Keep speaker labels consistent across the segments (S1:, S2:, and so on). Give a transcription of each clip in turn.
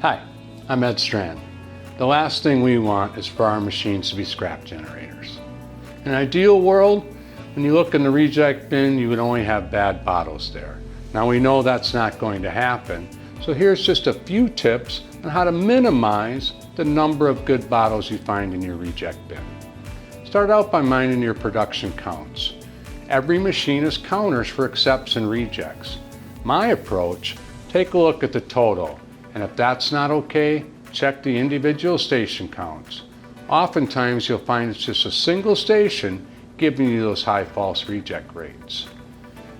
S1: Hi, I'm Ed Strand. The last thing we want is for our machines to be scrap generators. In an ideal world, when you look in the reject bin, you would only have bad bottles there. Now we know that's not going to happen, so here's just a few tips on how to minimize the number of good bottles you find in your reject bin. Start out by minding your production counts. Every machine has counters for accepts and rejects. My approach, take a look at the total, and if that's not okay, check the individual station counts. Oftentimes you'll find it's just a single station giving you those high false reject rates.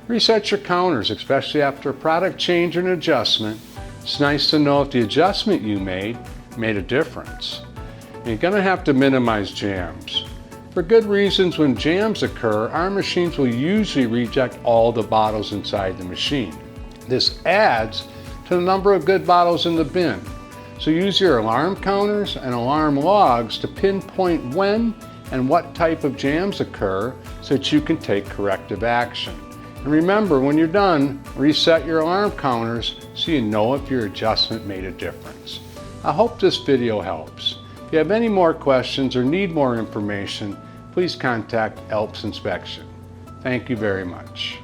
S1: Reset your counters, especially after a product change or an adjustment. It's nice to know if the adjustment you made a difference. And you're going to have to minimize jams. For good reasons, when jams occur, our machines will usually reject all the bottles inside the machine. This adds to the number of good bottles in the bin. So use your alarm counters and alarm logs to pinpoint when and what type of jams occur so that you can take corrective action. And remember, when you're done, reset your alarm counters so you know if your adjustment made a difference. I hope this video helps. If you have any more questions or need more information, please contact ALPS Inspection. Thank you very much.